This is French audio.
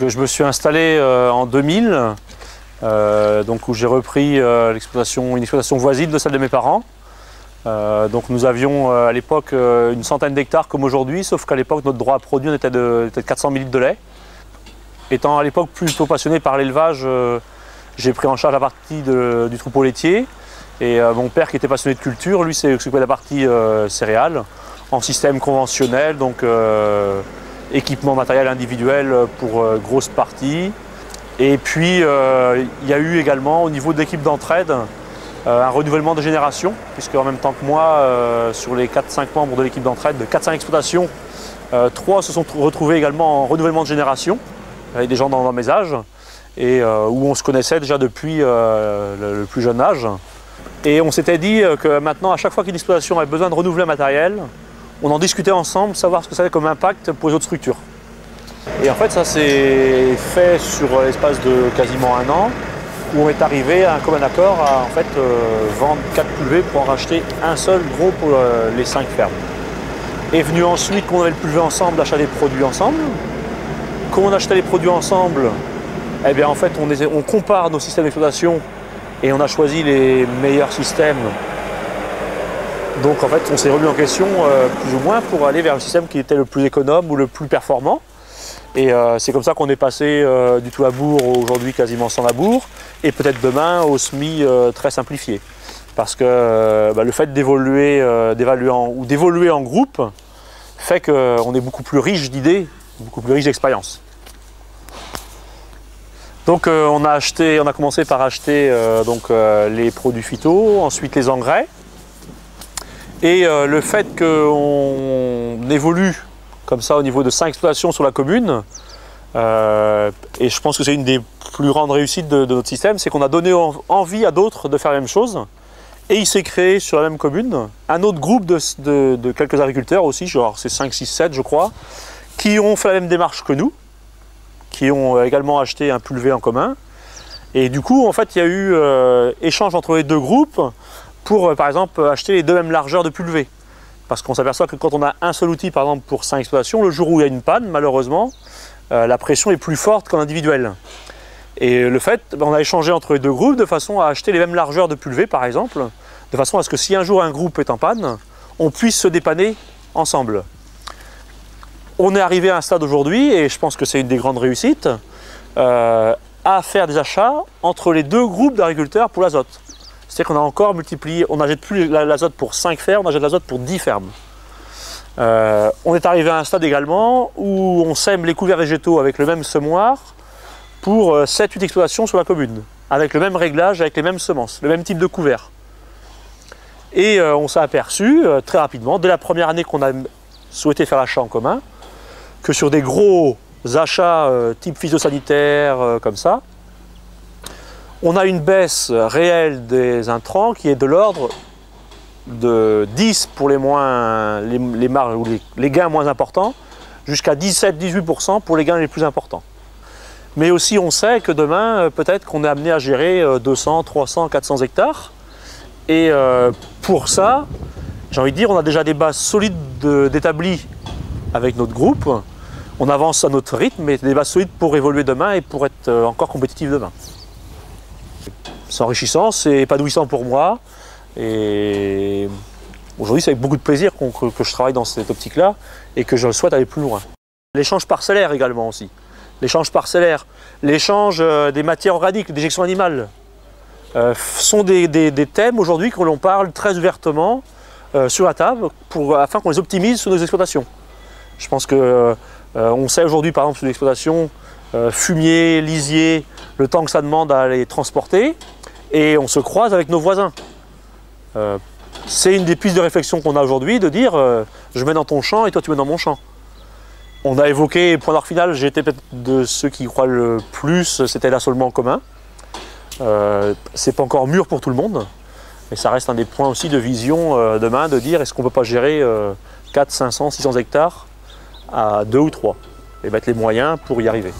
Donc je me suis installé en 2000, donc où j'ai repris une exploitation voisine de celle de mes parents. Donc nous avions à l'époque une centaine d'hectares comme aujourd'hui, sauf qu'à l'époque notre droit à produire était de 400 000 litres de lait. Étant à l'époque plutôt passionné par l'élevage, j'ai pris en charge la partie du troupeau laitier. Et mon père qui était passionné de culture, lui s'est occupé de la partie céréales, en système conventionnel, donc équipement matériel individuel pour grosse partie. Et puis il y a eu également au niveau de l'équipe d'entraide un renouvellement de génération, puisque en même temps que moi, sur les 4-5 membres de l'équipe d'entraide de 4-5 exploitations, 3 se sont retrouvés également en renouvellement de génération, avec des gens dans mes âges, et où on se connaissait déjà depuis le plus jeune âge. Et on s'était dit que maintenant, à chaque fois qu'une exploitation avait besoin de renouveler un matériel, on en discutait ensemble, savoir ce que ça avait comme impact pour les autres structures. Et en fait, ça s'est fait sur l'espace de quasiment un an, où on est arrivé à un commun accord à en fait, vendre 4 pulvées pour en racheter un seul gros pour les 5 fermes. Est venu ensuite qu'on avait le pulvé ensemble, d'achat des produits ensemble. Quand on achetait les produits ensemble, eh bien en fait on compare nos systèmes d'exploitation et on a choisi les meilleurs systèmes. Donc en fait on s'est remis en question plus ou moins pour aller vers le système qui était le plus économe ou le plus performant. Et c'est comme ça qu'on est passé du tout labour aujourd'hui quasiment sans labour et peut-être demain au SMI très simplifié. Parce que le fait d'évoluer en groupe fait qu'on est beaucoup plus riche d'idées, beaucoup plus riche d'expérience. Donc on a commencé par acheter les produits phyto, ensuite les engrais. Et le fait qu'on évolue comme ça au niveau de 5 exploitations sur la commune, et je pense que c'est une des plus grandes réussites de notre système, c'est qu'on a donné envie à d'autres de faire la même chose. Et il s'est créé sur la même commune un autre groupe de quelques agriculteurs aussi, genre c'est 5, 6, 7 je crois, qui ont fait la même démarche que nous, qui ont également acheté un pulvé en commun. Et du coup, en fait, il y a eu échange entre les deux groupes pour, par exemple, acheter les 2 mêmes largeurs de pulvé. Parce qu'on s'aperçoit que quand on a un seul outil, par exemple, pour 5 exploitations, le jour où il y a une panne, malheureusement, la pression est plus forte qu'en individuel. Et le fait, on a échangé entre les deux groupes de façon à acheter les mêmes largeurs de pulvé, par exemple, de façon à ce que si un jour un groupe est en panne, on puisse se dépanner ensemble. On est arrivé à un stade aujourd'hui, et je pense que c'est une des grandes réussites, à faire des achats entre les deux groupes d'agriculteurs pour l'azote. C'est-à-dire qu'on a encore multiplié, on n'achète plus l'azote pour 5 fermes, on achète l'azote pour 10 fermes. On est arrivé à un stade également où on sème les couverts végétaux avec le même semoir pour 7-8 exploitations sur la commune, avec le même réglage, avec les mêmes semences, le même type de couvert. Et on s'est aperçu très rapidement, dès la première année qu'on a souhaité faire l'achat en commun, que sur des gros achats type phytosanitaire comme ça, on a une baisse réelle des intrants qui est de l'ordre de 10 pour les gains moins importants, jusqu'à 17-18% pour les gains les plus importants. Mais aussi on sait que demain, peut-être qu'on est amené à gérer 200, 300, 400 hectares. Et pour ça, j'ai envie de dire, on a déjà des bases solides d'établis avec notre groupe. On avance à notre rythme, mais des bases solides pour évoluer demain et pour être encore compétitif demain. C'est enrichissant, c'est épanouissant pour moi. Et aujourd'hui, c'est avec beaucoup de plaisir que je travaille dans cette optique-là et que je souhaite aller plus loin. L'échange parcellaire également aussi. L'échange parcellaire, l'échange des matières organiques, d'éjection animale, sont des thèmes aujourd'hui que l'on parle très ouvertement sur la table afin qu'on les optimise sur nos exploitations. Je pense que on sait aujourd'hui par exemple sur l'exploitation fumier, lisier, le temps que ça demande à les transporter et on se croise avec nos voisins. C'est une des pistes de réflexion qu'on a aujourd'hui de dire je mets dans ton champ et toi tu mets dans mon champ. On a évoqué, point d'orgue final, j'étais peut-être de ceux qui croient le plus, c'était l'assolement en commun. C'est pas encore mûr pour tout le monde, mais ça reste un des points aussi de vision demain, de dire est-ce qu'on ne peut pas gérer 400, 500, 600 hectares à 2 ou 3 et mettre les moyens pour y arriver.